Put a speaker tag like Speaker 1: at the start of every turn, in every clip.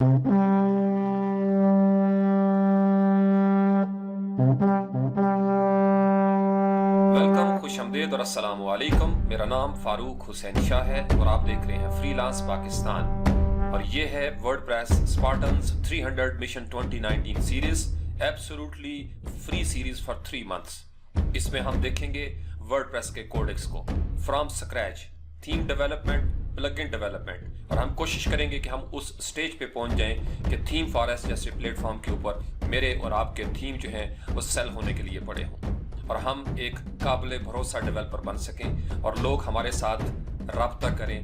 Speaker 1: Welcome, खुशआमदीद और अस्सलाम वालेकुम। मेरा नाम फारूक हुसैन शाह है और आप देख रहे हैं फ्रीलांस पाकिस्तान और ये है WordPress Spartans 300 mission 2019 series, absolutely free series for 3 months. इसमें हम देखेंगे वर्डप्रेस के कोडेक्स को from scratch, theme development, plugin development, और हम कोशिश करेंगे कि हम उस स्टेज पे पहुंच जाएं कि थीम फॉरेस्ट जैसे प्लेटफॉर्म के ऊपर मेरे और आपके थीम जो हैं वो सेल होने के लिए पड़े हों और हम एक काबिल भरोसा डेवलपर बन सकें और लोग हमारे साथ रब्ता करें,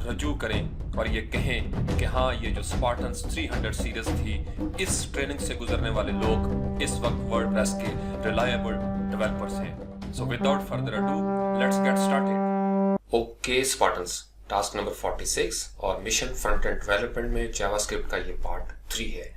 Speaker 1: रजू करें और ये कहें कि हाँ, ये जो स्पार्टन्स 300 सीरीज थी, इस ट्रेनिंग से गुजरने वाले लोग इस वक्त वर्डप्रेस के रिलायबल डेवलपर्स हैं। So without further ado, let's get started. Okay Spartans, task number 46 और मिशन फ्रंट एंड डेवलपमेंट में जावास्क्रिप्ट का ये पार्ट 3 है।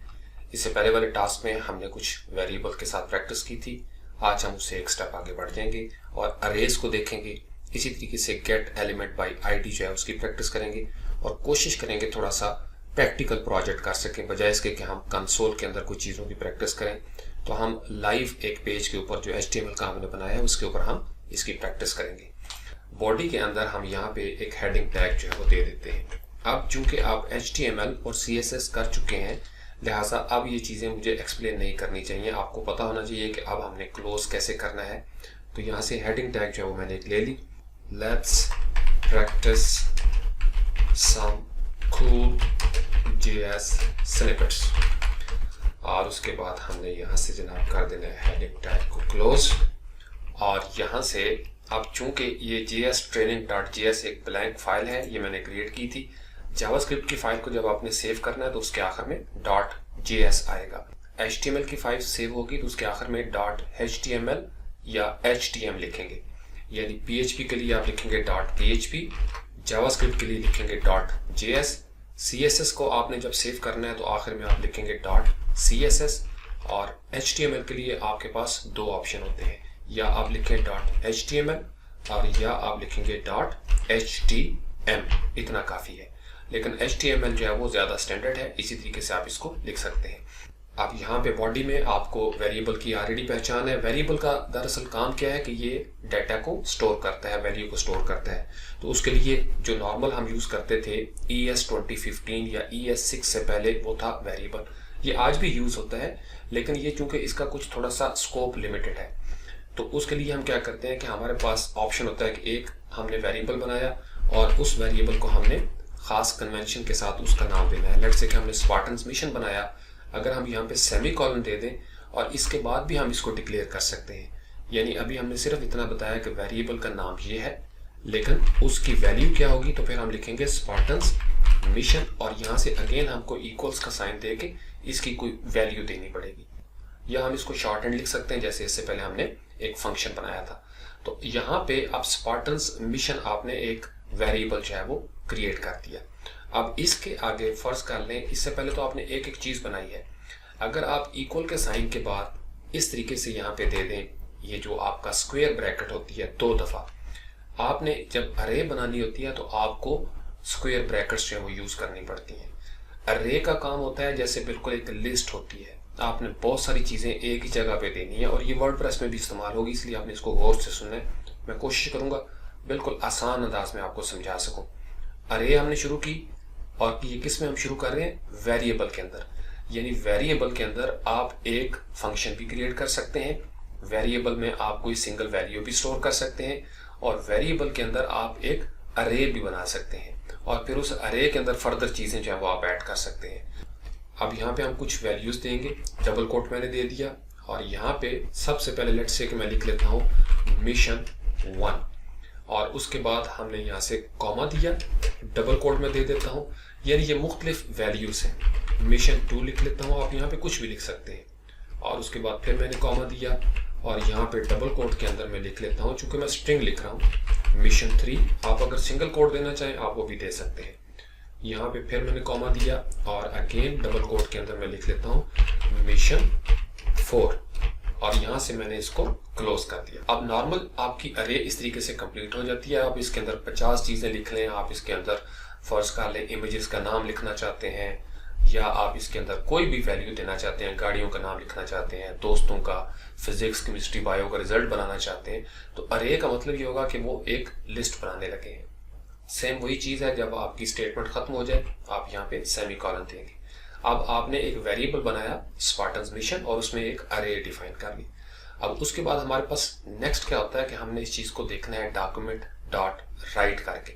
Speaker 1: इससे पहले वाले टास्क में हमने कुछ वेरिएबल के साथ प्रैक्टिस की थी। आज हम उससे एक स्टेप आगे बढ़ जाएंगे और अरेज को देखेंगे। इसी तरीके से गेट एलिमेंट बाय आईडी जो है उसकी प्रैक्टिस करेंगे और कोशिश करेंगे थोड़ा सा प्रैक्टिकल प्रोजेक्ट कर सकें, बजाय इसके कि हम कंसोल के अंदर कुछ चीज़ों की प्रैक्टिस करें। तो हम लाइव एक पेज के ऊपर जो HTML का हमने बनाया है उसके ऊपर हम इसकी प्रैक्टिस करेंगे। बॉडी के अंदर हम यहाँ पे एक हेडिंग टैग जो है वो दे देते हैं। अब चूंकि आप HTML और CSS कर चुके हैं, लिहाजा अब ये चीज़ें मुझे एक्सप्लेन नहीं करनी चाहिए। आपको पता होना चाहिए कि अब हमने क्लोज कैसे करना है। तो यहाँ से हेडिंग टैग जो है वो मैंने एक ले ली, let's practise some cool JS snippets, और उसके बाद हमने यहाँ से जनाब कर देना है हेडिंग टैग को क्लोज। और यहाँ से अब चूंकि ये JStraining.js एक ब्लैंक फाइल है, ये मैंने क्रिएट की थी। जावास्क्रिप्ट की फाइल को जब आपने सेव करना है तो उसके आखिर में .js आएगा। HTML की फाइल सेव होगी तो उसके आखिर में .html या htm लिखेंगे। यानी PHP के लिए आप लिखेंगे .php, जावास्क्रिप्ट के लिए लिखेंगे .js, CSS को आपने जब सेव करना है तो आखिर में आप लिखेंगे .css, और HTML के लिए आपके पास दो ऑप्शन होते हैं, या आप लिखें .html और या आप लिखेंगे .htm। इतना काफ़ी है, लेकिन HTML जो है वो ज़्यादा स्टैंडर्ड है, इसी तरीके से आप इसको लिख सकते हैं। अब यहाँ पे बॉडी में आपको वेरिएबल की ऑलरेडी पहचान है। वेरिएबल का दरअसल काम क्या है कि ये डाटा को स्टोर करता है, वैल्यू को स्टोर करता है। तो उसके लिए जो नॉर्मल हम यूज़ करते थे ES 2015 या ES 6 से पहले, वो था वेरिएबल। ये आज भी यूज़ होता है, लेकिन ये चूँकि इसका कुछ थोड़ा सा स्कोप लिमिटेड है, तो उसके लिए हम क्या करते हैं कि हमारे पास ऑप्शन होता है कि एक हमने वेरिएबल बनाया और उस वेरिएबल को हमने खास कन्वेंशन के साथ उसका नाम देना है। लेट्स से कि हमने स्पार्टन्स मिशन बनाया, अगर हम यहाँ पे सेमीकोलन दे दें और इसके बाद भी हम इसको डिक्लेयर कर सकते हैं। यानी अभी हमने सिर्फ इतना बताया कि वेरिएबल का नाम ये है, लेकिन उसकी वैल्यू क्या होगी, तो फिर हम लिखेंगे स्पार्टन्स मिशन और यहाँ से अगेन हमको इक्वल्स का साइन दे के इसकी कोई वैल्यू देनी पड़ेगी, या हम इसको शॉर्ट हैंड लिख सकते हैं जैसे इससे पहले हमने एक फंक्शन बनाया था। तो यहाँ पे अब स्पार्टन्स मिशन आपने एक वेरिएबल जो है वो क्रिएट कर दिया। अब इसके आगे फर्ज कर लें, इससे पहले तो आपने एक एक चीज बनाई है। अगर आप इक्वल के साइन के बाद इस तरीके से यहाँ पे दे दें, ये जो आपका स्क्वायर ब्रैकेट होती है, 2 दफा आपने जब अरे बनानी होती है तो आपको स्क्वायर ब्रैकेट्स जो है वो यूज करनी पड़ती हैं। अरे का काम होता है जैसे बिल्कुल एक लिस्ट होती है, आपने बहुत सारी चीजें एक ही जगह पे देनी है और ये वर्डप्रेस में भी इस्तेमाल होगी, इसलिए आपने इसको गौर से सुनना है। मैं कोशिश करूंगा बिल्कुल आसान अंदाज में आपको समझा सकूं। अरे हमने शुरू की, और ये किस में हम शुरू कर रहे हैं, वेरिएबल के अंदर। यानी वेरिएबल के अंदर आप एक फंक्शन भी क्रिएट कर सकते हैं, वेरिएबल में आप कोई सिंगल वैल्यू भी स्टोर कर सकते हैं, और वेरिएबल के अंदर आप एक अरे भी बना सकते हैं, और फिर उस अरे के अंदर फर्दर चीजें जो है वो आप ऐड कर सकते हैं। अब यहाँ पे हम कुछ वैल्यूज देंगे, डबल कोट मैंने दे दिया, और यहाँ पे सबसे पहले लेट्स से कि मैं लिख लेता हूँ मिशन 1, और उसके बाद हमने यहाँ से कॉमा दिया, डबल कोट में दे देता हूँ। यानी ये मुख्तलिफ वैल्यूज हैं। मिशन 2 लिख लेता हूँ, आप यहाँ पे कुछ भी लिख सकते हैं, और उसके बाद फिर मैंने कॉमा दिया और यहाँ पे डबल कोट के अंदर मैं लिख लेता हूँ, चूंकि मैं स्ट्रिंग लिख रहा हूँ, मिशन 3। आप अगर सिंगल कोट देना चाहें आप वो भी दे सकते हैं। यहाँ पे फिर मैंने कॉमा दिया और अगेन डबल कोट के अंदर मैं लिख लेता हूँ मिशन 4, और यहाँ से मैंने इसको क्लोज कर दिया। अब नॉर्मल आपकी अरे इस तरीके से कंप्लीट हो जाती है। आप इसके अंदर 50 चीजें लिख लें, आप इसके अंदर फर्ज कर लें इमेजेस का नाम लिखना चाहते हैं, या आप इसके अंदर कोई भी वैल्यू देना चाहते हैं, गाड़ियों का नाम लिखना चाहते हैं, दोस्तों का, फिजिक्स, केमिस्ट्री, बायो का रिजल्ट बनाना चाहते हैं, तो अरे का मतलब ये होगा कि वो एक लिस्ट बनाने लगे हैं। सेम वही चीज़ है, जब आपकी स्टेटमेंट खत्म हो जाए आप यहाँ पे सेमीकोलन देंगे। अब आपने एक वेरिएबल बनाया स्पार्टन्स मिशन और उसमें एक अरे डिफाइन कर ली। अब उसके बाद हमारे पास नेक्स्ट क्या होता है कि हमने इस चीज़ को देखना है डॉक्यूमेंट डॉट राइट करके।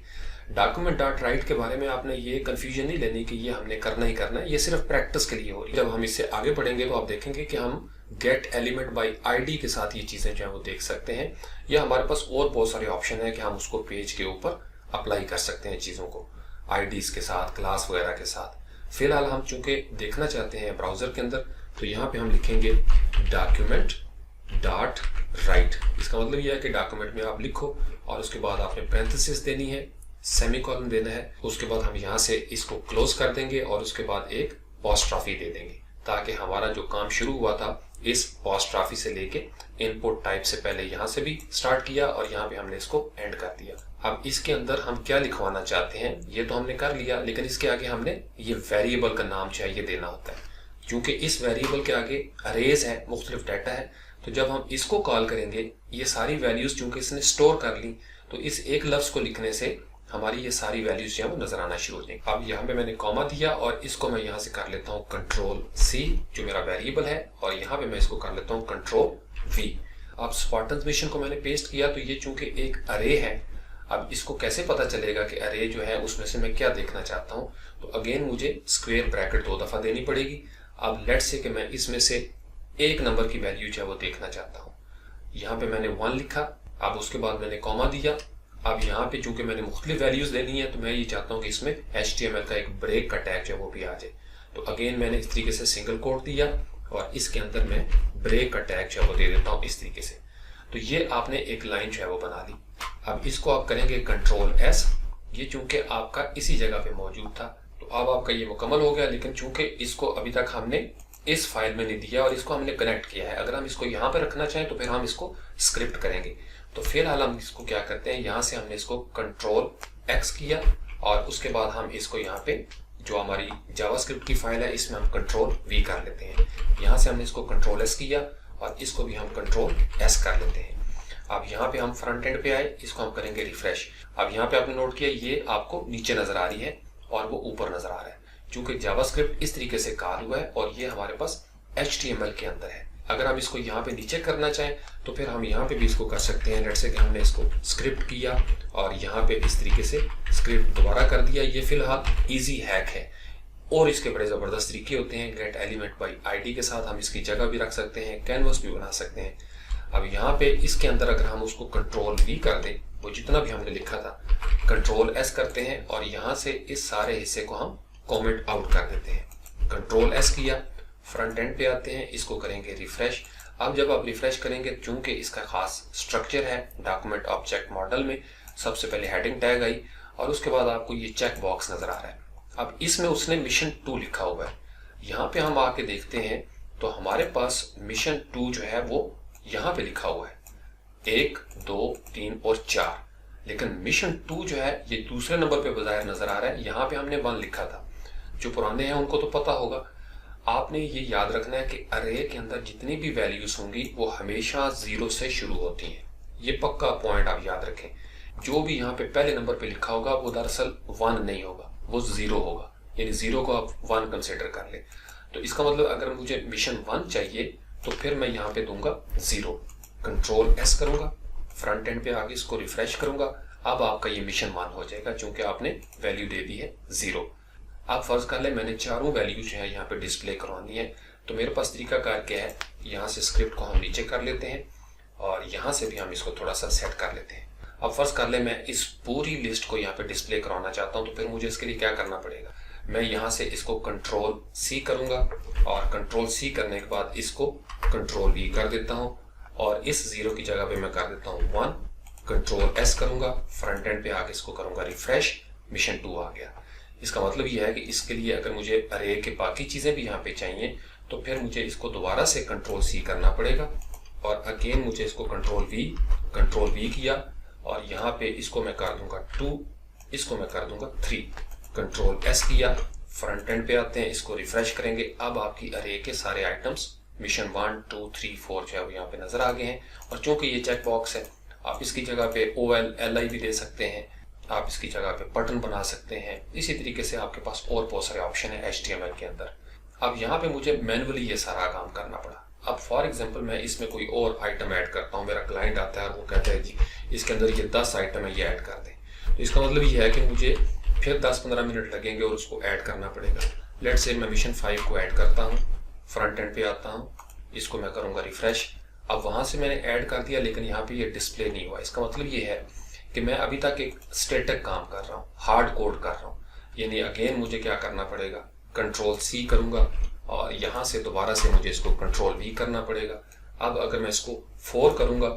Speaker 1: डॉक्यूमेंट डॉट राइट के बारे में आपने ये कंफ्यूजन नहीं लेनी कि ये हमने करना ही करना है, ये सिर्फ प्रैक्टिस के लिए हो रही है। जब हम इससे आगे बढ़ेंगे तो आप देखेंगे कि हम गेट एलिमेंट बाय आईडी के साथ ये चीज़ें जो है वो देख सकते हैं, या हमारे पास और बहुत सारे ऑप्शन है कि हम उसको पेज के ऊपर अप्लाई कर सकते हैं चीज़ों को, आईडीज के साथ, क्लास वगैरह के साथ। फिलहाल हम चूंकि देखना चाहते हैं ब्राउजर के अंदर, तो यहाँ पे हम लिखेंगे डॉक्यूमेंट डॉट राइट। इसका मतलब यह है कि डॉक्यूमेंट में आप लिखो और उसके बाद आपने पैरेंथेसिस देनी है, सेमीकोलन देना है, उसके बाद हम यहाँ से इसको क्लोज कर देंगे और उसके बाद एक अपॉस्ट्रॉफी दे देंगे, ताकि हमारा जो काम शुरू हुआ था इस अपॉस्ट्रॉफी से लेके इनपुट टाइप से पहले यहाँ से भी स्टार्ट किया और यहाँ पे हमने इसको एंड कर दिया। अब इसके अंदर हम क्या लिखवाना चाहते हैं ये तो हमने कर लिया, लेकिन इसके आगे हमने ये वेरिएबल का नाम चाहिए देना होता है। क्योंकि इस वेरिएबल के आगे अरेज है, मुख्तलिफ डाटा है, तो जब हम इसको कॉल करेंगे ये सारी वैल्यूज चूंकि इसने स्टोर कर ली, तो इस एक लफ्ज को लिखने से हमारी ये सारी वैल्यूज जो है वो नजर आना शुरू हो जाएंगी। अब यहाँ पे मैंने कॉमा दिया और इसको मैं यहाँ से कर लेता हूँ कंट्रोल सी जो मेरा वेरिएबल है, और यहाँ पे मैं इसको कर लेता हूँ कंट्रोल वी। अब स्पार्टन्स मिशन को मैंने पेस्ट किया तो ये चूंकि एक अरे है, अब इसको कैसे पता चलेगा कि अरे जो है उसमें से मैं क्या देखना चाहता हूँ, तो अगेन मुझे स्क्वायर ब्रैकेट 2 दफा देनी पड़ेगी। अब लेट्स से कि मैं इसमें से एक नंबर की वैल्यू जो है वो देखना चाहता हूँ, यहाँ पे मैंने 1 लिखा, अब उसके बाद मैंने कॉमा दिया। अब यहाँ पे चूंकि मैंने मुख्तलिफ वैल्यूज देनी है तो मैं ये चाहता हूँ कि इसमें HTML का एक ब्रेक का टैग जो है वो भी आ जाए, तो अगेन मैंने इस तरीके से सिंगल कोट दिया और इसके अंदर मैं ब्रेक का टैग जो है वो दे देता हूँ इस तरीके से। तो ये आपने एक लाइन जो है वो बना ली। अब इसको आप करेंगे कंट्रोल एस, ये चूंकि आपका इसी जगह पे मौजूद था तो अब आपका ये मुकम्मल हो गया, लेकिन चूंकि इसको अभी तक हमने इस फाइल में नहीं दिया और इसको हमने कनेक्ट किया है, अगर हम इसको यहाँ पे रखना चाहें तो फिर हम इसको स्क्रिप्ट करेंगे। तो फिलहाल हम इसको क्या करते हैं, यहाँ से हमने इसको कंट्रोल एक्स किया और उसके बाद हम इसको यहाँ पे जो हमारी जावास्क्रिप्ट की फाइल है इसमें हम कंट्रोल वी कर लेते हैं। यहाँ से हमने इसको कंट्रोल एस किया और इसको भी हम कंट्रोल एस कर लेते हैं। अब यहाँ पे हम फ्रंट एंड पे आए, इसको हम करेंगे रिफ्रेश। अब यहाँ पे आपने नोट किया ये आपको नीचे नजर आ रही है और वो ऊपर नजर आ रहा है, क्योंकि जावास्क्रिप्ट इस तरीके से कॉल हुआ है और ये हमारे पास HTML के अंदर है। अगर हम इसको यहाँ पे नीचे करना चाहें तो फिर हम यहाँ पे भी इसको कर सकते हैं। लेट्स से कि हमने इसको स्क्रिप्ट किया और यहाँ पे इस तरीके से स्क्रिप्ट दोबारा कर दिया। ये फिलहाल इजी हैक है और इसके बड़े ज़बरदस्त तरीके होते हैं। गेट एलिमेंट बाई आईडी के साथ हम इसकी जगह भी रख सकते हैं, कैनवस भी बना सकते हैं। अब यहाँ पे इसके अंदर अगर हम उसको कंट्रोल वी कर दें, वो जितना भी हमने लिखा था, कंट्रोल एस करते हैं और यहाँ से इस सारे हिस्से को हम कमेंट आउट कर देते हैं। कंट्रोल एस किया, फ्रंट एंड पे आते हैं, इसको करेंगे रिफ्रेश। अब जब आप रिफ्रेश करेंगे, चूंकि इसका खास स्ट्रक्चर है, डॉक्यूमेंट ऑब्जेक्ट मॉडल में सबसे पहले हेडिंग टैग आई और उसके बाद आपको ये चेक बॉक्स नजर आ रहा है। अब इसमें उसने मिशन 2 लिखा हुआ है। यहाँ पे हम आके देखते हैं तो हमारे पास मिशन 2 जो है वो यहाँ पे लिखा हुआ है 1, 2, 3 और 4, लेकिन मिशन 2 जो है ये दूसरे नंबर पे बजाय नजर आ रहा है। यहाँ पे हमने 1 लिखा था। जो पुराने हैं उनको तो पता होगा। आपने ये याद रखना है कि अरे के अंदर जितनी भी वैल्यूज होंगी वो हमेशा 0 से शुरू होती हैं। ये पक्का पॉइंट आप याद रखें। जो भी यहाँ पे पहले नंबर पे लिखा होगा वो दरअसल 1 नहीं होगा, वो 0 होगा, यानी 0 को आप 1 कंसिडर कर ले। तो इसका मतलब अगर मुझे मिशन 1 चाहिए तो फिर मैं यहाँ पे दूंगा 0, कंट्रोल एस करूंगा, फ्रंट एंड पे आगे इसको रिफ्रेश करूंगा। अब आपका ये मिशन 1 हो जाएगा क्योंकि आपने वैल्यू दे दी है 0। आप फर्ज कर ले मैंने चारों वैल्यू जो है यहाँ पे डिस्प्ले करवानी है, तो मेरे पास तरीका कार क्या है, यहाँ से स्क्रिप्ट को हम नीचे कर लेते हैं और यहाँ से भी हम इसको थोड़ा सा सेट कर लेते हैं। अब फर्ज कर ले मैं इस पूरी लिस्ट को यहाँ पे डिस्प्ले करवाना चाहता हूँ, तो फिर मुझे इसके लिए क्या करना पड़ेगा, मैं यहाँ से इसको कंट्रोल सी करूंगा और कंट्रोल सी करने के बाद इसको कंट्रोल वी कर देता हूँ और इस 0 की जगह पे मैं कर देता हूँ 1, कंट्रोल एस करूंगा, फ्रंट एंड पे आके इसको करूंगा रिफ्रेश, मिशन 2 आ गया। इसका मतलब यह है कि इसके लिए अगर मुझे अरे के बाकी चीजें भी यहाँ पे चाहिए तो फिर मुझे इसको दोबारा से कंट्रोल सी करना पड़ेगा और अगेन मुझे इसको कंट्रोल वी किया और यहाँ पे इसको मैं कर दूंगा 2, इसको मैं कर दूंगा 3, कंट्रोल एस किया, फ्रंट एंड पे आते हैं, इसको रिफ्रेश करेंगे। अब आपकी अरे के सारे आइटम्स मिशन 1 2 3 4 जो है वो यहाँ पे नजर आ गए हैं। और चूंकि ये चेक बॉक्स है, आप इसकी जगह पे OLLI भी दे सकते हैं, आप इसकी जगह पे बटन बना सकते हैं। इसी तरीके से आपके पास और बहुत सारे ऑप्शन है HTML के अंदर। अब यहाँ पे मुझे मैनुअली ये सारा काम करना पड़ा। अब फॉर एग्जांपल मैं इसमें कोई और आइटम ऐड करता हूँ, मेरा क्लाइंट आता है और वो कहता है जी इसके अंदर ये 10 आइटम है, ये ऐड कर दें। तो इसका मतलब ये है कि मुझे फिर 10-15 मिनट लगेंगे और उसको ऐड करना पड़ेगा। लेट से मैं मिशन 5 को ऐड करता हूँ, फ्रंट एंड पे आता हूँ, इसको मैं करूँगा रिफ्रेश। अब वहाँ से मैंने ऐड कर दिया, लेकिन यहाँ पे ये डिस्प्ले नहीं हुआ। इसका मतलब ये है कि मैं अभी तक एक स्टैटिक काम कर रहा हूँ, हार्ड कोड कर रहा हूँ। यानी अगेन मुझे क्या करना पड़ेगा, Ctrl+C करूँगा और यहाँ से दोबारा से मुझे इसको Ctrl+V करना पड़ेगा। अब अगर मैं इसको 4 करूँगा,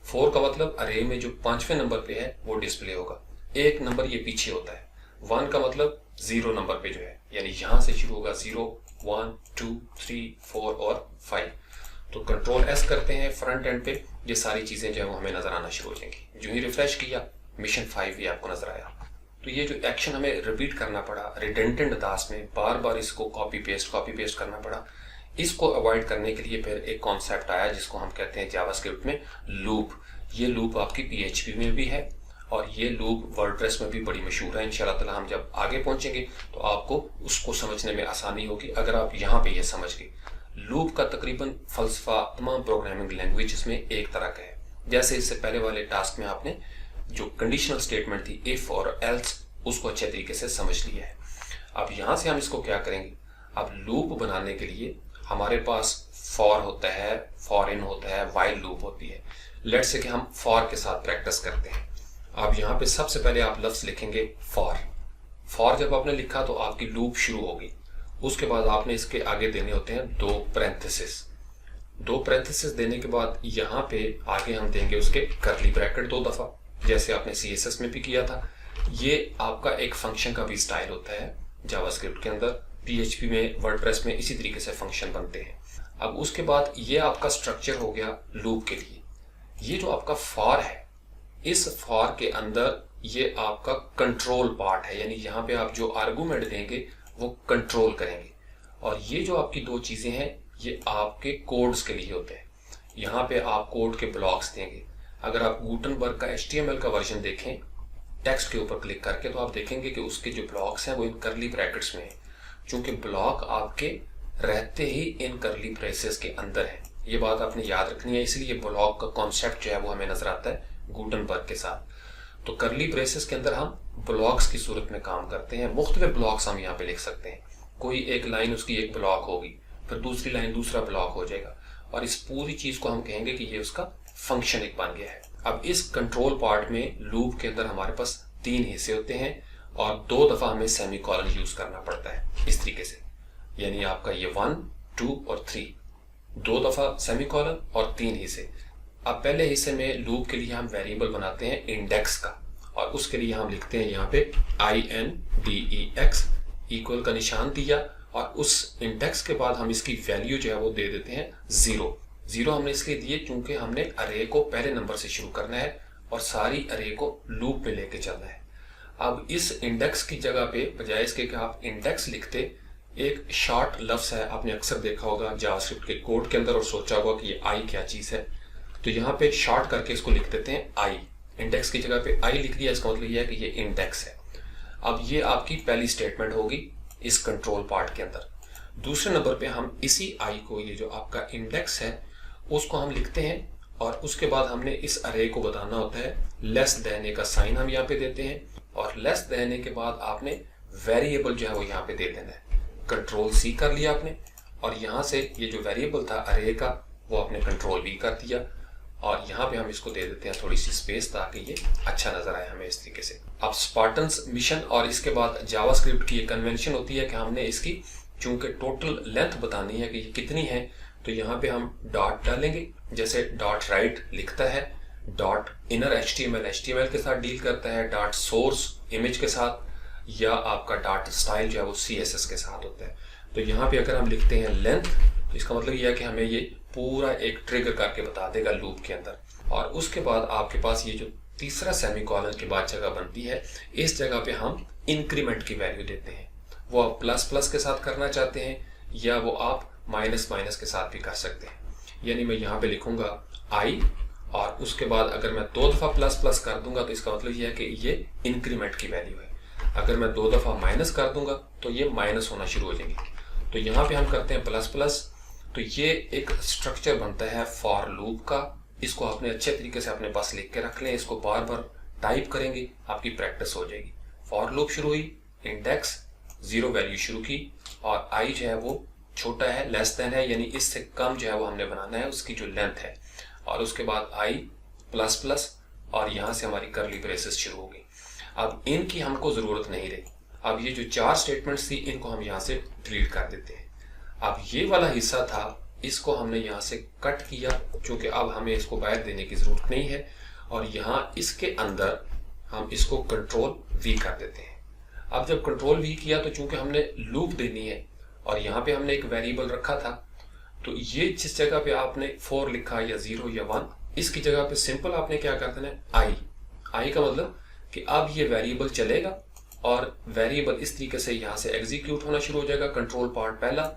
Speaker 1: 4 का मतलब अरे में जो 5वें नंबर पे है वो डिस्प्ले होगा, एक नंबर ये पीछे होता है। 1 का मतलब 0 नंबर पे जो है, यानी यहाँ से शुरू होगा 0 1 2 3 4 और 5। तो Ctrl+S करते हैं फ्रंट एंड पे, ये सारी चीजें जो है वो हमें नजर आना शुरू हो जाएंगी। जो ही रिफ्रेश किया मिशन 5 भी आपको नजर आया। तो ये जो एक्शन हमें रिपीट करना पड़ा रिडेंडेंट अंदाज में, बार बार इसको कॉपी पेस्ट करना पड़ा, इसको अवॉइड करने के लिए फिर एक कॉन्सेप्ट आया जिसको हम कहते हैं जावास्क्रिप्ट में लूप। ये लूप आपकी PHP में भी है और ये लूप वर्डप्रेस में भी बड़ी मशहूर है। इंशाल्लाह ताला हम जब आगे पहुंचेंगे तो आपको उसको समझने में आसानी होगी अगर आप यहाँ पे ये समझ गए। लूप का तकरीबन फलसफा तमाम प्रोग्रामिंग लैंग्वेजेस में एक तरह का है। जैसे इससे पहले वाले टास्क में आपने जो कंडीशनल स्टेटमेंट थी इफ और एल्स, उसको अच्छे तरीके से समझ लिया है। अब यहाँ से हम इसको क्या करेंगे, अब लूप बनाने के लिए हमारे पास फॉर होता है, फॉर इन होता है, वाइल लूप होती है। लेट्स से कि हम फॉर के साथ प्रैक्टिस करते हैं। अब यहाँ पे सबसे पहले आप लफ्ज लिखेंगे फॉर। फॉर जब आपने लिखा तो आपकी लूप शुरू होगी। उसके बाद आपने इसके आगे देने होते हैं 2 पैरेंथेसिस। 2 पैरेंथेसिस देने के बाद यहाँ पे आगे हम देंगे उसके कर्ली ब्रैकेट 2 दफा, जैसे आपने CSS में भी किया था। ये आपका एक फंक्शन का भी स्टाइल होता है जावास्क्रिप्ट के अंदर, PHP में, वर्डप्रेस में इसी तरीके से फंक्शन बनते हैं। अब उसके बाद ये आपका स्ट्रक्चर हो गया लूप के लिए। ये जो आपका फॉर है, इस फॉर के अंदर ये आपका कंट्रोल पार्ट है, यानी यहाँ पे आप जो आर्गुमेंट देंगे वो कंट्रोल करेंगे। और ये जो आपकी 2 चीजें हैं ये आपके कोड्स के लिए होते हैं। यहाँ पे आप कोड के ब्लॉक्स देंगे। अगर आप गुटनबर्ग का HTML का वर्जन देखें टेक्स्ट के ऊपर क्लिक करके, तो आप देखेंगे कि उसके जो ब्लॉक्स हैं वो इन कर्ली ब्रैकेट्स में है। चूंकि ब्लॉक आपके रहते ही इन कर्ली ब्रेसेस के अंदर है, ये बात आपने याद रखनी है। इसलिए ब्लॉक का कॉन्सेप्ट जो है वो हमें नजर आता है गुटनबर्ग के साथ। तो कर्ली ब्रेसेस के अंदर हम ब्लॉक्स की सूरत में काम करते हैं। मुख्तलिफ ब्लॉक्स हम यहाँ पे लिख सकते हैं। कोई एक लाइन उसकी एक ब्लॉक होगी, फिर दूसरी लाइन दूसरा ब्लॉक हो जाएगा, और इस पूरी चीज को हम कहेंगे कि ये उसका फंक्शन एक बन गया है। अब इस कंट्रोल पार्ट में लूप के अंदर हमारे पास 3 हिस्से होते हैं और 2 दफा हमें सेमीकोलन यूज करना पड़ता है इस तरीके से। यानी आपका ये 1 2 और 3, 2 दफा सेमीकोलन और 3 हिस्से। अब पहले हिस्से में लूप के लिए हम वेरिएबल बनाते हैं इंडेक्स का, और उसके लिए हम लिखते हैं यहाँ पे INDEX, इक्वल का निशान दिया, और उस इंडेक्स के बाद हम इसकी वैल्यू जो है वो दे देते हैं 0 हमने इसलिए दिए क्योंकि हमने अरे को पहले नंबर से शुरू करना है और सारी अरे को लूप में लेके चलना है। अब इस इंडेक्स की जगह पे बजाय इसके कि आप इंडेक्स लिखते, एक शॉर्ट लफ्ज है, आपने अक्सर देखा होगा जावास्क्रिप्ट के कोड के अंदर और सोचा होगा कि ये आई क्या चीज है, तो यहाँ पे शॉर्ट करके इसको लिख देते हैं आई। इंडेक्स की जगह पे आई लिख दिया, इसका मतलब ये है कि ये इंडेक्स है। अब ये आपकी पहली स्टेटमेंट होगी इस कंट्रोल पार्ट के अंदर। दूसरे नंबर पे हम इसी आई को, ये जो आपका इंडेक्स है, उसको हम लिखते हैं, और उसके बाद हमने इस अरे को बताना होता है लेस देन का साइन हम यहाँ पे देते हैं, और लेस देने के बाद आपने वेरिएबल जो है वो यहाँ पे दे देना है। Ctrl+C कर लिया आपने, और यहाँ से ये जो वेरिएबल था अरे का वो आपने Ctrl+V कर दिया, और यहाँ पे हम इसको दे देते हैं थोड़ी सी स्पेस ताकि ये अच्छा नजर आए हमें इस तरीके से। अब स्पार्टन्स मिशन और इसके बाद जावास्क्रिप्ट की ये कन्वेंशन होती है कि हमने इसकी चूंकि टोटल लेंथ बतानी है कि ये कितनी है, तो यहाँ पे हम डॉट डालेंगे, जैसे डॉट राइट लिखता है, डॉट इनर HTML के साथ डील करता है, डॉट सोर्स इमेज के साथ, या आपका डॉट स्टाइल जो है वो CSS के साथ होता है। तो यहाँ पे अगर हम लिखते हैं लेंथ, तो इसका मतलब यह है कि हमें ये पूरा एक ट्रिगर करके बता देगा लूप के अंदर। और उसके बाद आपके पास ये जो तीसरा सेमीकोलन के बाद जगह बनती है, इस जगह पे हम इंक्रीमेंट की वैल्यू देते हैं। वो आप प्लस प्लस के साथ करना चाहते हैं या वो आप माइनस माइनस के साथ भी कर सकते हैं। यानी मैं यहाँ पे लिखूंगा आई और उसके बाद अगर मैं 2 दफ़ा प्लस प्लस कर दूंगा तो इसका मतलब ये है कि ये इंक्रीमेंट की वैल्यू है। अगर मैं 2 दफ़ा माइनस कर दूंगा तो ये माइनस होना शुरू हो जाएगी। तो यहाँ पे हम करते हैं प्लस प्लस। तो ये एक स्ट्रक्चर बनता है फॉर लूप का। इसको आपने अच्छे तरीके से अपने पास लिख के रख लें, इसको बार बार टाइप करेंगे, आपकी प्रैक्टिस हो जाएगी। फॉर लूप शुरू हुई, इंडेक्स 0 वैल्यू शुरू की और आई जो है वो छोटा है, लेस देन है, यानी इससे कम जो है वो हमने बनाना है उसकी जो लेंथ है। और उसके बाद आई प्लस प्लस और यहाँ से हमारी करली ब्रेसेस शुरू हो गई। अब इनकी हमको ज़रूरत नहीं रही। अब ये जो 4 स्टेटमेंट्स थी इनको हम यहाँ से डिलीट कर देते हैं। अब ये वाला हिस्सा था इसको हमने यहाँ से कट किया क्योंकि अब हमें इसको बाहर देने की ज़रूरत नहीं है और यहाँ इसके अंदर हम इसको कंट्रोल वी कर देते हैं। अब जब कंट्रोल वी किया तो चूंकि हमने लूप देनी है और यहाँ पे हमने एक वेरिएबल रखा था, तो ये जिस जगह पे आपने 4 लिखा या 0 या 1, इसकी जगह पे सिंपल आपने क्या कर देना है आई का मतलब कि अब ये वेरिएबल चलेगा और वेरिएबल इस तरीके से यहाँ से एग्जीक्यूट होना शुरू हो जाएगा, कंट्रोल पार्ट पहला,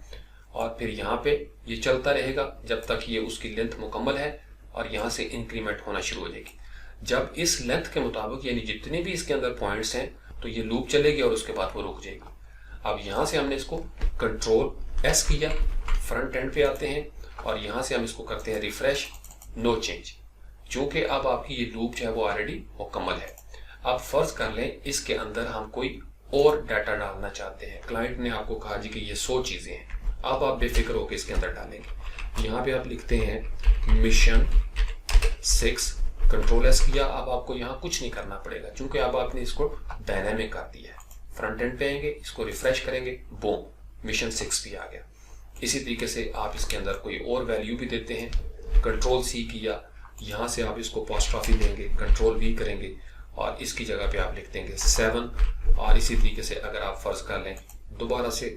Speaker 1: और फिर यहाँ पे ये चलता रहेगा जब तक ये उसकी लेंथ मुकम्मल है और यहाँ से इंक्रीमेंट होना शुरू हो जाएगी। जब इस लेंथ के मुताबिक यानी जितने भी इसके अंदर पॉइंट्स हैं तो ये लूप चलेगी और उसके बाद वो रुक जाएगी। अब यहाँ से हमने इसको कंट्रोल एस किया, फ्रंट एंड पे आते हैं और यहाँ से हम इसको करते हैं रिफ्रेश, नो चेंज, क्योंकि अब आपकी ये लूप जो है वो ऑलरेडी मुकम्मल है। अब फर्ज कर लें इसके अंदर हम कोई और डाटा डालना चाहते हैं। क्लाइंट ने आपको कहा जी कि ये 100 चीज़ें हैं, अब आप बेफिक्र होकर इसके अंदर डालेंगे। यहाँ पे आप लिखते हैं मिशन 6, कंट्रोल एस किया। अब आपको यहाँ कुछ नहीं करना पड़ेगा क्योंकि अब आपने इसको डायनामिक कर दिया है। फ्रंट एंड पे आएंगे, इसको रिफ्रेश करेंगे, बूम, मिशन 6 भी आ गया। इसी तरीके से आप इसके अंदर कोई और वैल्यू भी देते हैं, कंट्रोल सी किया, यहाँ से आप इसको अपोस्ट्रोफी देंगे, कंट्रोल वी करेंगे और इसकी जगह पे आप लिख देंगे 7। और इसी तरीके से अगर आप फर्ज कर लें दोबारा से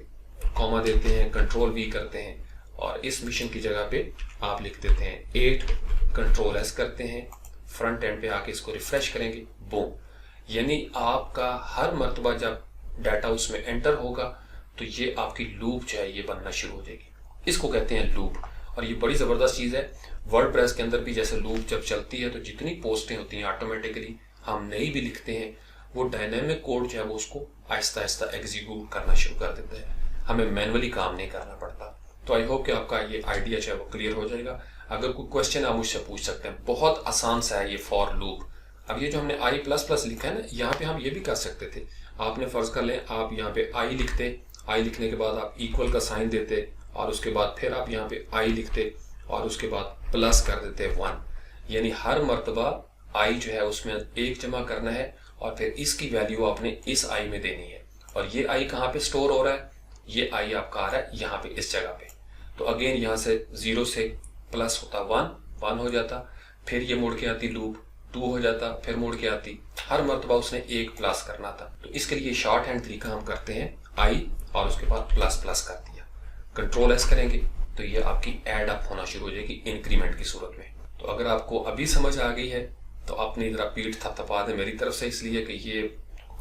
Speaker 1: कॉमा देते हैं, कंट्रोल वी करते हैं और इस मिशन की जगह पे आप लिख देते हैं 8, कंट्रोल एस करते हैं, फ्रंट एंड पे आके इसको रिफ्रेश करेंगे, बूम। यानी आपका हर मर्तबा जब डाटा उसमें एंटर होगा तो ये आपकी लूप जो है ये बनना शुरू हो जाएगी। इसको कहते हैं लूप और ये बड़ी ज़बरदस्त चीज़ है। वर्डप्रेस के अंदर भी जैसे लूप जब चलती है तो जितनी पोस्टें होती हैं ऑटोमेटिकली हम नई भी लिखते हैं, वो डायनेमिक कोड जो है वो उसको आहिस्ता आहिस्ता एग्जीक्यूट करना शुरू कर देता है, हमें मैनुअली काम नहीं करना पड़ता। तो आई होप कि आपका ये आइडिया जो है वो क्लियर हो जाएगा। अगर कोई क्वेश्चन आप मुझसे पूछ सकते हैं, बहुत आसान सा है ये फॉर लूप। अब ये जो हमने आई प्लस प्लस लिखा है ना, यहाँ पे हम ये भी कर सकते थे। आपने फर्ज कर लें आप यहाँ पे आई लिखते, आई लिखने के बाद आप इक्वल का साइन देते और उसके बाद फिर आप यहाँ पे आई लिखते और उसके बाद प्लस कर देते 1, यानी हर मर्तबा आई जो है उसमें 1 जमा करना है और फिर इसकी वैल्यू आपने इस आई में देनी है। और ये आई कहाँ पे स्टोर हो रहा है, ये आई आपका आ रहा है यहाँ पे इस जगह पे। तो अगेन यहाँ से 0 से प्लस होता 1 हो जाता, फिर ये मोड़ के आती लूप 2 हो जाता, फिर मोड़ के आती, हर मर्तबा उसने 1 प्लस करना था। तो इसके लिए शॉर्ट हैंड तरीका हम करते हैं आई और उसके बाद प्लस प्लस कर दिया, कंट्रोल एस करेंगे तो ये आपकी एड अप होना शुरू हो जाएगी इंक्रीमेंट की सूरत में। तो अगर आपको अभी समझ आ गई है तो अपनी जरा पीठ थपथपा दें मेरी तरफ से, इसलिए कि ये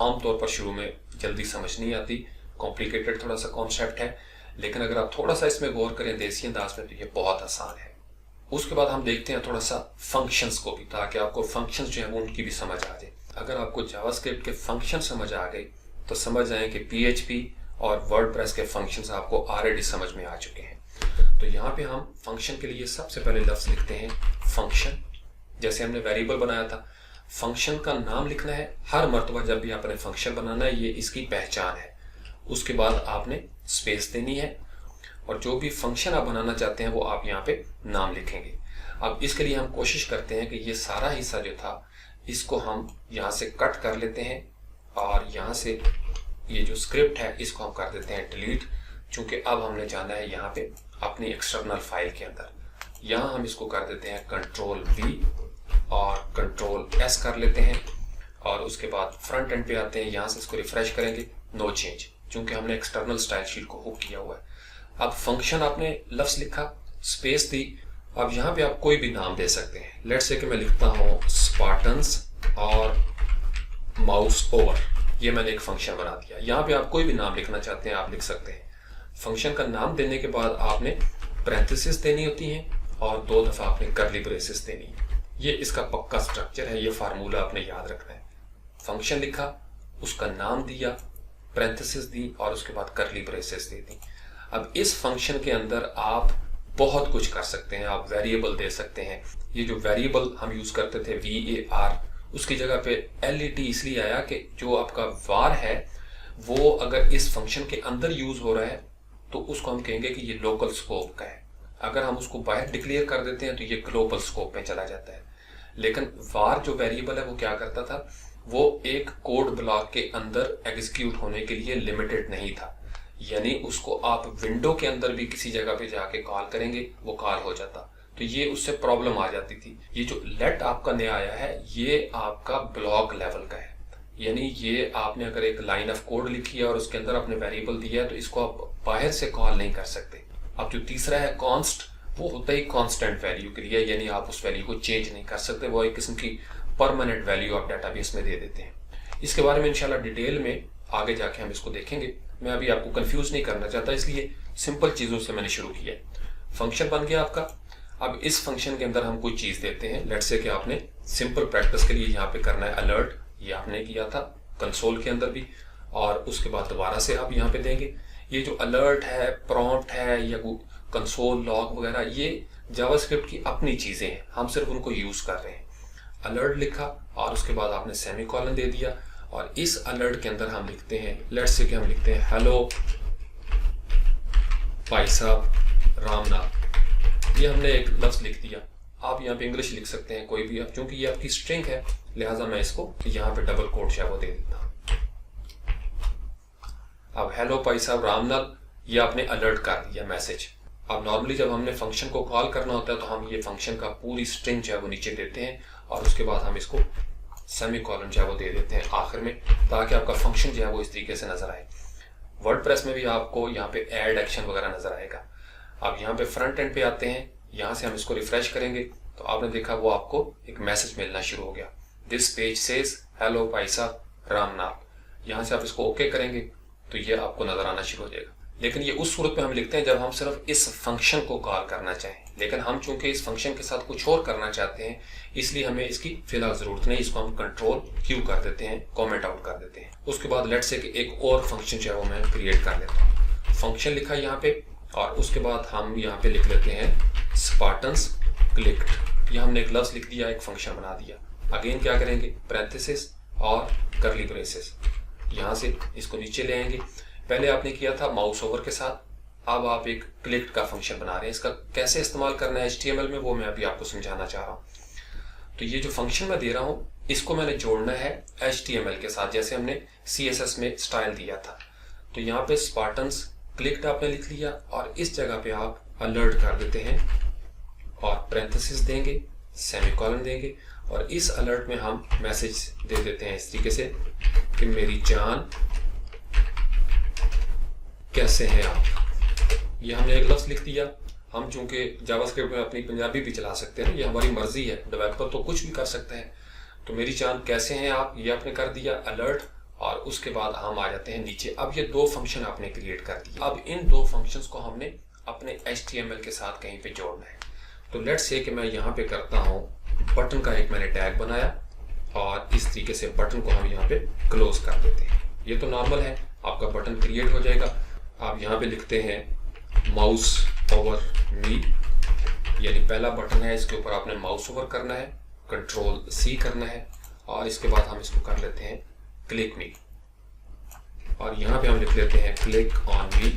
Speaker 1: आमतौर पर शुरू में जल्दी समझ नहीं आती, कॉम्प्लिकेटेड थोड़ा सा कॉन्सेप्ट है, लेकिन अगर आप थोड़ा सा इसमें गौर करें देसी अंदाज में तो ये बहुत आसान है। उसके बाद हम देखते हैं थोड़ा सा फंक्शंस को भी, ताकि आपको फंक्शंस जो है वो उनकी भी समझ आ जाए। अगर आपको जावास्क्रिप्ट के फंक्शन समझ आ गए तो समझ जाए कि PHP और वर्डप्रेस के फंक्शंस आपको ऑलरेडी समझ में आ चुके हैं। तो यहाँ पे हम फंक्शन के लिए सबसे पहले लफ्ज लिखते हैं फंक्शन। जैसे हमने वेरिएबल बनाया था, फंक्शन का नाम लिखना है हर मर्तबा जब भी आपने फंक्शन बनाना है, ये इसकी पहचान है। उसके बाद आपने स्पेस देनी है और जो भी फंक्शन आप बनाना चाहते हैं वो आप यहाँ पे नाम लिखेंगे। अब इसके लिए हम कोशिश करते हैं कि ये सारा हिस्सा जो था इसको हम यहाँ से कट कर लेते हैं और यहाँ से ये जो स्क्रिप्ट है इसको हम कर देते हैं डिलीट, चूंकि अब हमने जाना है यहाँ पे अपनी एक्सटर्नल फाइल के अंदर। यहाँ हम इसको कर देते हैं कंट्रोल V और कंट्रोल S कर लेते हैं और उसके बाद फ्रंट एंड पे आते हैं, यहाँ से इसको रिफ्रेश करेंगे, नो चेंज, चूंकि हमने एक्सटर्नल स्टाइल शीट को हुक किया हुआ है। अब फंक्शन आपने लफ्ज लिखा, स्पेस दी, अब यहाँ पे आप कोई भी नाम दे सकते हैं। लेट्स से कि मैं लिखता हूँ स्पार्टन्स और माउस ओवर, ये मैंने एक फंक्शन बना दिया। यहाँ पे आप कोई भी नाम लिखना चाहते हैं आप लिख सकते हैं। फंक्शन का नाम देने के बाद आपने पैरेंथेसिस देनी होती हैं और 2 दफ़ा आपने कर्ली ब्रेसेस देनी है। ये इसका पक्का स्ट्रक्चर है, ये फार्मूला आपने याद रखना है। फंक्शन लिखा, उसका नाम दिया, पैरेंथेसिस दी और उसके बाद कर्ली ब्रेसेस दे दी। अब इस फंक्शन के अंदर आप बहुत कुछ कर सकते हैं। आप वेरिएबल दे सकते हैं। ये जो वेरिएबल हम यूज करते थे var, उसकी जगह पे let इसलिए आया कि जो आपका var है वो अगर इस फंक्शन के अंदर यूज हो रहा है तो उसको हम कहेंगे कि ये लोकल स्कोप का है। अगर हम उसको बाहर डिक्लेयर कर देते हैं तो ये ग्लोबल स्कोप में चला जाता है। लेकिन var जो वेरिएबल है वो क्या करता था, वो एक कोड ब्लॉक के अंदर एग्जीक्यूट होने के लिए लिमिटेड नहीं था, यानी उसको आप विंडो के अंदर भी किसी जगह पे जाके कॉल करेंगे वो कॉल हो जाता। तो ये उससे प्रॉब्लम आ जाती थी। ये जो लेट आपका नया आया है ये आपका ब्लॉक लेवल का है, यानी ये आपने अगर एक लाइन ऑफ कोड लिखी है और उसके अंदर आपने वेरिएबल दिया है तो इसको आप बाहर से कॉल नहीं कर सकते। अब जो तीसरा है कॉन्स्ट, वो होता ही कांस्टेंट वैल्यू के लिए, यानी आप उस वैल्यू को चेंज नहीं कर सकते, वो एक किस्म की परमानेंट वैल्यू आप डाटाबेस में दे देते हैं। इसके बारे में इंशाल्लाह डिटेल में आगे जाके हम इसको देखेंगे। मैं अभी आपको कंफ्यूज नहीं करना चाहता, इसलिए सिंपल चीजों से मैंने शुरू किया है। फंक्शन बन गया आपका। अब इस फंक्शन के अंदर हम कोई चीज देते हैं। लेट्स से कि आपने सिंपल प्रैक्टिस के लिए यहाँ पे करना है अलर्ट, ये आपने किया था कंसोल के अंदर भी, और उसके बाद दोबारा से आप यहाँ पे देंगे। ये जो अलर्ट है, प्रॉम्प्ट है या कंसोल लॉग वगैरह, ये जावास्क्रिप्ट की अपनी चीजें हैं, हम सिर्फ उनको यूज कर रहे हैं। अलर्ट लिखा और उसके बाद आपने सेमीकोलन दे दिया और इस अलर्ट के अंदर हम लिखते हैं, लेट्स से कि हम लिखते हैं हेलो भाई साहब रामनाथ। ये हमने एक लफ्ज लिख दिया। आप यहाँ पे इंग्लिश लिख सकते हैं कोई भी, क्योंकि ये आपकी स्ट्रिंग है लिहाजा मैं इसको यहाँ पे डबल कोट जो है वो दे देता हूँ। अब हेलो भाई साहब रामनाथ, ये आपने अलर्ट कर दिया मैसेज। अब नॉर्मली जब हमने फंक्शन को कॉल करना होता है तो हम ये फंक्शन का पूरी स्ट्रिंग जो है वो नीचे देते हैं और उसके बाद हम इसको सेमीकोलन जो है वो दे देते हैं आखिर में, ताकि आपका फंक्शन जो है वो इस तरीके से नजर आए। वर्डप्रेस में भी आपको यहाँ पे ऐड एक्शन वगैरह नजर आएगा। अब यहाँ पे फ्रंट एंड पे आते हैं, यहाँ से हम इसको रिफ्रेश करेंगे तो आपने देखा वो आपको एक मैसेज मिलना शुरू हो गया, दिस पेज सेज हेलो भाई साहब रामनाथ। यहाँ से आप इसको ओके करेंगे तो ये आपको नजर आना शुरू हो जाएगा। लेकिन ये उस सूरत में हम लिखते हैं जब हम सिर्फ इस फंक्शन को कॉल करना चाहें, लेकिन हम चूंकि इस फंक्शन के साथ कुछ और करना चाहते हैं इसलिए हमें इसकी फिलहाल जरूरत नहीं। इसको हम कंट्रोल क्यू कर देते हैं, कमेंट आउट कर देते हैं। उसके बाद लेट्स से कि एक और फंक्शन जो है वो मैं क्रिएट कर लेता हूँ। फंक्शन लिखा यहाँ पे और उसके बाद हम यहाँ पे लिख लेते हैं स्पार्टन्स क्लिक्ड। ये हमने एक लफ्ज लिख दिया, एक फंक्शन बना दिया। अगेन क्या करेंगे, पैरेंथेसिस और कर्ली ब्रेसेस। यहाँ से इसको नीचे ले आएंगे। पहले आपने किया था माउस ओवर के साथ, अब आप एक क्लिक्ड का फंक्शन बना रहे हैं। इसका कैसे इस्तेमाल करना है HTML में वो मैं अभी आपको समझाना चाह रहा हूँ। तो ये जो फंक्शन मैं दे रहा हूँ इसको मैंने जोड़ना है HTML के साथ, जैसे हमने CSS में स्टाइल दिया था। तो यहाँ पे स्पार्टन्स क्लिक्ड आपने लिख लिया और इस जगह पे आप अलर्ट कर देते हैं और पैरेंथेसिस देंगे, सेमीकोलन देंगे और इस अलर्ट में हम मैसेज दे देते हैं इस तरीके से कि मेरी जान कैसे हैं आप। ये हमने एक लफ्ज लिख दिया। हम चूंकि जावास्क्रिप्ट में अपनी पंजाबी भी चला सकते हैं, ये हमारी मर्जी है, डेवलपर तो कुछ भी कर सकते हैं। तो मेरी जान कैसे हैं आप, ये आपने कर दिया अलर्ट और उसके बाद हम आ जाते हैं नीचे। अब ये 2 फंक्शन आपने क्रिएट कर दिए। अब इन 2 फंक्शंस को हमने अपने HTML के साथ कहीं पे जोड़ना है। तो लेट्स से कि मैं यहाँ पे करता हूँ, बटन का एक मैंने टैग बनाया और इस तरीके से बटन को हम यहाँ पे क्लोज कर देते हैं। ये तो नॉर्मल है, आपका बटन क्रिएट हो जाएगा। आप यहाँ पे लिखते हैं माउस ओवर मी, यानी पहला बटन है, इसके ऊपर आपने माउस ओवर करना है, कंट्रोल C करना है और इसके बाद हम इसको कर लेते हैं क्लिक मी और यहाँ पे हम लिख लेते हैं click on me,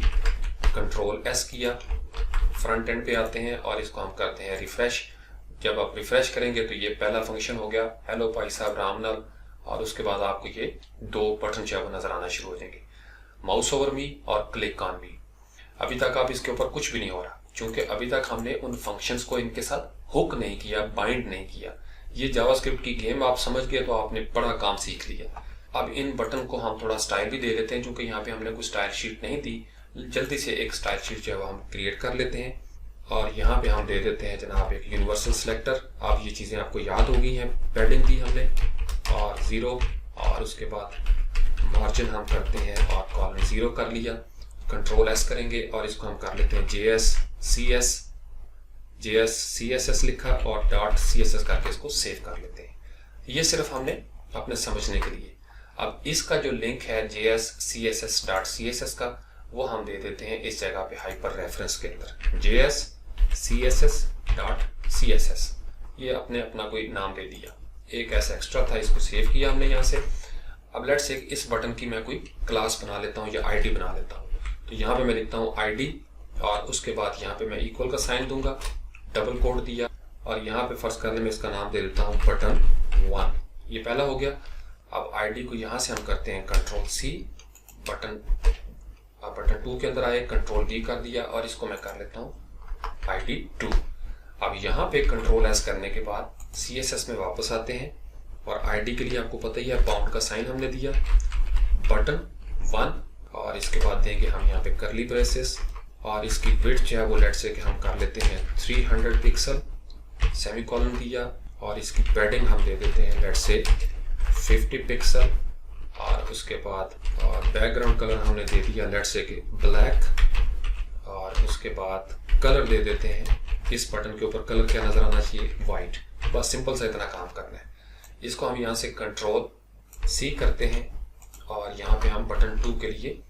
Speaker 1: control S किया। फ्रंट एंड पे आते हैं और इसको हम करते हैं रिफ्रेश। जब आप रिफ्रेश करेंगे तो ये पहला फंक्शन हो गया हेलो भाई साहब रामनाथ और उसके बाद आपको ये 2 बटन जो है वो नजर आना शुरू हो जाएंगे, माउस ओवर मी और क्लिक ऑन मी। अभी तक आप इसके ऊपर कुछ भी नहीं हो रहा, क्योंकि अभी तक हमने उन फंक्शंस को इनके साथ हुक नहीं किया, बाइंड नहीं किया। ये जावास्क्रिप्ट की गेम आप समझ गए तो आपने बड़ा काम सीख लिया। अब इन बटन को हम थोड़ा स्टाइल भी दे लेते हैं, क्योंकि यहाँ पे हमने कोई स्टाइल शीट नहीं दी। जल्दी से एक स्टाइल शीट जो है हम क्रिएट कर लेते हैं और यहाँ पे हम दे देते हैं जनाब एक यूनिवर्सल सिलेक्टर। अब ये चीज़ें आपको याद हो गई हैं, पैडिंग दी हमने और 0 और उसके बाद मार्जिन हम करते हैं और कॉलम 0 कर लिया, कंट्रोल एस करेंगे और इसको हम कर लेते हैं JS CSS लिखा और .css करके इसको सेव कर लेते हैं। ये सिर्फ हमने अपने समझने के लिए। अब इसका जो लिंक है JS CSS.css का, वो हम दे देते हैं इस जगह पे हाइपर रेफरेंस के अंदर, JS CSS.css। ये अपने अपना कोई नाम दे दिया, एक ऐसा एक्स्ट्रा था, इसको सेव किया हमने यहाँ से। अब लेट्स से इस बटन की मैं कोई क्लास बना लेता हूँ या आईडी बना लेता हूँ। तो यहाँ पे मैं लिखता हूँ आईडी और उसके बाद यहाँ पे मैं इक्वल का साइन दूंगा, डबल कोड दिया और यहाँ पे फर्स्ट करने में इसका नाम दे देता हूँ बटन 1। ये पहला हो गया। अब आईडी को यहाँ से हम करते हैं कंट्रोल C, बटन 2 के अंदर आए, कंट्रोल D कर दिया और इसको मैं कर लेता हूँ ID 2। अब यहाँ पे कंट्रोल S करने के बाद CSS में वापस आते हैं और आईडी के लिए आपको पता ही है पाउंड का साइन हमने दिया, बटन 1 और इसके बाद देंगे हम यहाँ पे करली ब्रेसेस और इसकी विड्थ जो है वो लेट्स से कि हम कर लेते हैं 300 पिक्सल, सेमीकोलन दिया और इसकी पैडिंग हम दे देते हैं लेट्स से 50 पिक्सल और उसके बाद और बैकग्राउंड कलर हमने दे दिया लेट्स से कि ब्लैक और उसके बाद कलर दे देते हैं, इस बटन के ऊपर कलर क्या नजर आना चाहिए, वाइट। बस सिंपल सा इतना काम करना है। इसको हम यहाँ से कंट्रोल C करते हैं और यहाँ पे हम बटन 2 के लिए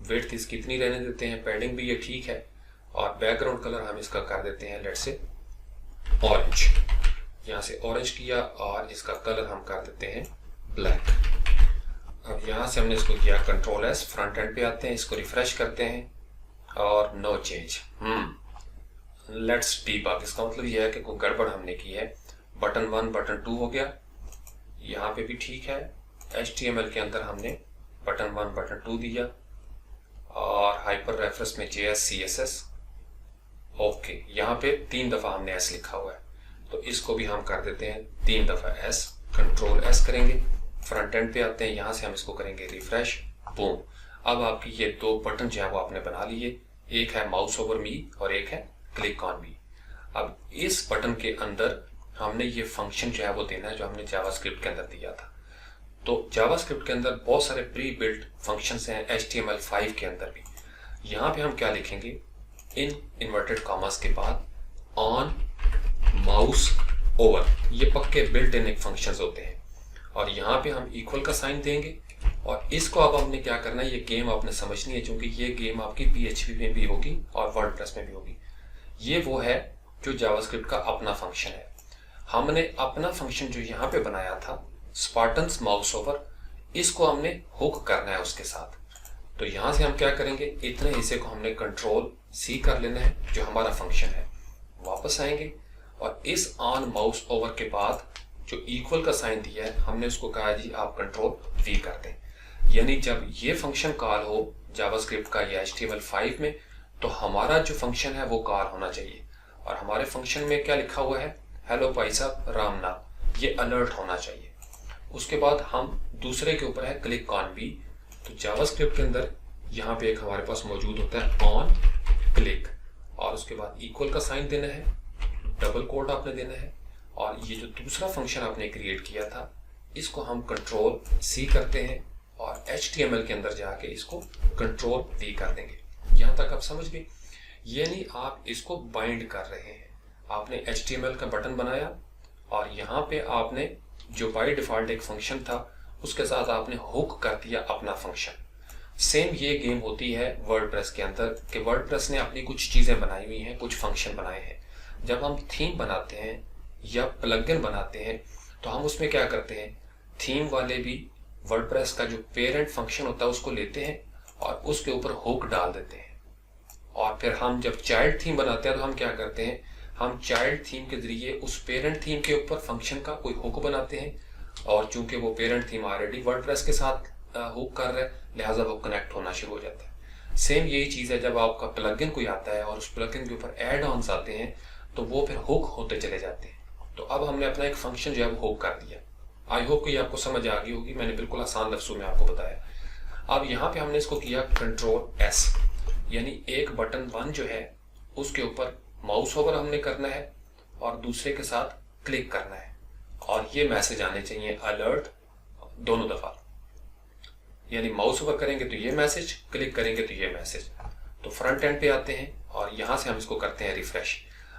Speaker 1: विड्थ इसकी इतनी रहने देते हैं, पैडिंग भी ये ठीक है और बैकग्राउंड कलर हम इसका कर देते हैं लेट्स से ऑरेंज। यहाँ से ऑरेंज किया और इसका कलर हम कर देते हैं ब्लैक। अब यहाँ से हमने इसको किया कंट्रोल S, फ्रंट एंड पे आते हैं, इसको रिफ्रेश करते हैं और नो चेंज। लेट्स डीबग, इसका मतलब यह है कि कोई गड़बड़ हमने की है। बटन 1 बटन 2 हो गया, यहाँ पे भी ठीक है। HTML के अंदर हमने बटन 1 बटन 2 दिया और हाइपर रेफरेंस में JS CSS ओके। यहाँ पे 3 दफा हमने S लिखा हुआ है तो इसको भी हम कर देते हैं 3 दफा S, कंट्रोल S करेंगे, फ्रंट एंड पे आते हैं, यहाँ से हम इसको करेंगे रिफ्रेश, बूम। अब आपकी ये 2 बटन जो है वो आपने बना लिए, एक है माउस ओवर मी और एक है क्लिक ऑन मी। अब इस बटन के अंदर हमने ये फंक्शन जो है वो देना है जो हमने जावास्क्रिप्ट के अंदर दिया था। तो जावास्क्रिप्ट के अंदर बहुत सारे प्री बिल्ट फंक्शंस हैं, HTML5 के अंदर भी। यहाँ पे हम क्या लिखेंगे, इन इन्वर्टेड कॉमास के बाद ऑन माउस ओवर, ये पक्के बिल्ट इन एक फंक्शंस होते हैं और यहाँ पे हम इक्वल का साइन देंगे और इसको अब हमने क्या करना है, ये गेम आपने समझनी है क्योंकि ये गेम आपकी PHP में भी होगी और वर्डप्रेस में भी होगी। ये वो है जो जावास्क्रिप्ट का अपना फंक्शन है। हमने अपना फंक्शन जो यहाँ पे बनाया था स्पार्टन्स माउस ओवर, इसको हमने हुक करना है उसके साथ। तो यहाँ से हम क्या करेंगे, इतने हिस्से को हमने कंट्रोल C कर लेना है जो हमारा फंक्शन है। वापस आएंगे और इस ऑन माउस ओवर के बाद जो इक्वल का साइन दिया है हमने उसको कहा जी आप कंट्रोल V कर दें। यानी जब ये फंक्शन कॉल हो जावास्क्रिप्ट का या HTML5 में तो हमारा जो फंक्शन है वो कॉल होना चाहिए और हमारे फंक्शन में क्या लिखा हुआ है, हेलो भाई साहब राम नाम, ये अलर्ट होना चाहिए। उसके बाद हम दूसरे के ऊपर है क्लिक ऑन बी। तो जावास्क्रिप्ट के अंदर यहाँ पे एक हमारे पास मौजूद होता है ऑन क्लिक और उसके बाद इक्वल का साइन देना है, डबल कोड आपने देना है और ये जो दूसरा फंक्शन आपने क्रिएट किया था इसको हम कंट्रोल C करते हैं और HTML के अंदर जाके इसको कंट्रोल V कर देंगे। यहाँ तक आप समझ गए। यानी आप इसको बाइंड कर रहे हैं, आपने HTML का बटन बनाया और यहाँ पे आपने जो बाय डिफॉल्ट एक फंक्शन था उसके साथ आपने हुक कर दिया अपना फंक्शन। सेम ये गेम होती है वर्डप्रेस के अंदर कि वर्डप्रेस ने अपनी कुछ चीज़ें बनाई हुई हैं, कुछ फंक्शन बनाए हैं। जब हम थीम बनाते हैं या प्लगइन बनाते हैं तो हम उसमें क्या करते हैं, थीम वाले भी वर्डप्रेस का जो पेरेंट फंक्शन होता है उसको लेते हैं और उसके ऊपर हुक डाल देते हैं और फिर हम जब चाइल्ड थीम बनाते हैं तो हम क्या करते हैं, हम चाइल्ड थीम के जरिए उस पेरेंट थीम के ऊपर फंक्शन का कोई हुक बनाते हैं और चूंकि वो पेरेंट थीम ऑलरेडी वर्डप्रेस के साथ हुक कर रहा है लिहाजा वो कनेक्ट होना शुरू हो जाता है। सेम यही चीज़ है जब आपका प्लगइन कोई आता है और उस प्लगइन के ऊपर एड ऑन्स आते हैं तो वो फिर हुक होते चले जाते हैं। तो अब हमने अपना एक फंक्शन जो है वो हुक कर दिया। आई होप कि आपको समझ आ गई होगी, मैंने बिल्कुल आसान लफ्ज़ों में आपको बताया। अब यहाँ पे हमने इसको किया कंट्रोल S, यानी एक बटन 1 जो है उसके ऊपर माउस ओवर हमने करना है और दूसरे के साथ क्लिक करना है और ये मैसेज आने चाहिए अलर्ट दोनों दफ़ा। यानी माउस ओवर करेंगे तो ये मैसेज, क्लिक करेंगे तो ये मैसेज। तो फ्रंट एंड पे आते हैं और यहाँ से हम इसको करते हैं रिफ्रेश।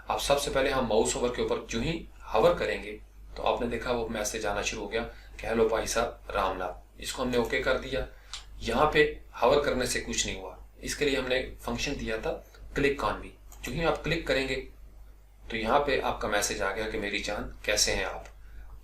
Speaker 1: अब सबसे पहले हम माउस ओवर के ऊपर जो ही हवर करेंगे तो आपने देखा वो मैसेज आना शुरू हो गया कि हेलो भाई साहब राम नाम। इसको हमने ओके कर दिया। यहाँ पे हवर करने से कुछ नहीं हुआ, इसके लिए हमने फंक्शन दिया था क्लिक ऑन मी। जो ही आप क्लिक करेंगे तो यहाँ पे आपका मैसेज आ गया कि मेरी जान कैसे हैं आप,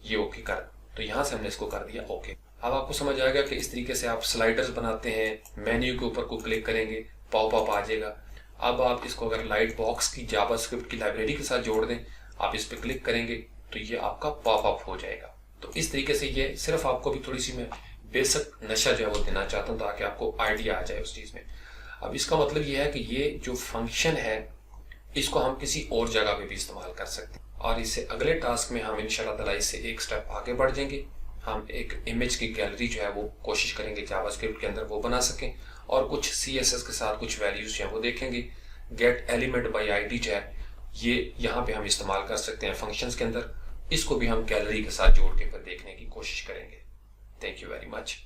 Speaker 1: ये ओके कर। तो यहाँ से हमने इसको कर दिया ओके। अब आपको समझ आ गया कि इस तरीके से आप स्लाइडर्स बनाते हैं। मेन्यू के ऊपर को क्लिक करेंगे, पॉपअप आ जाएगा। अब आप इसको अगर लाइट बॉक्स की जावास्क्रिप्ट की लाइब्रेरी के साथ जोड़ दें, आप इस पर क्लिक करेंगे तो ये आपका पॉपअप हो जाएगा। तो इस तरीके से ये सिर्फ आपको भी थोड़ी सी मैं बेसिक नशा जो है वो देना चाहता हूँ ताकि आपको आइडिया आ जाए उस चीज़ में। अब इसका मतलब ये है कि ये जो फंक्शन है इसको हम किसी और जगह पे भी इस्तेमाल कर सकते हैं। और इससे अगले टास्क में हम इंशाल्लाह ताला इससे एक स्टेप आगे बढ़ जाएंगे। हम एक इमेज की गैलरी जो है वो कोशिश करेंगे जावास्क्रिप्ट के अंदर वो बना सकें और कुछ CSS के साथ कुछ वैल्यूज जो है वो देखेंगे। गेट एलिमेंट बाय आईडी जो है ये यहाँ पे हम इस्तेमाल कर सकते हैं फंक्शंस के अंदर। इसको भी हम गैलरी के साथ जोड़ के फिर देखने की कोशिश करेंगे। Thank you very much.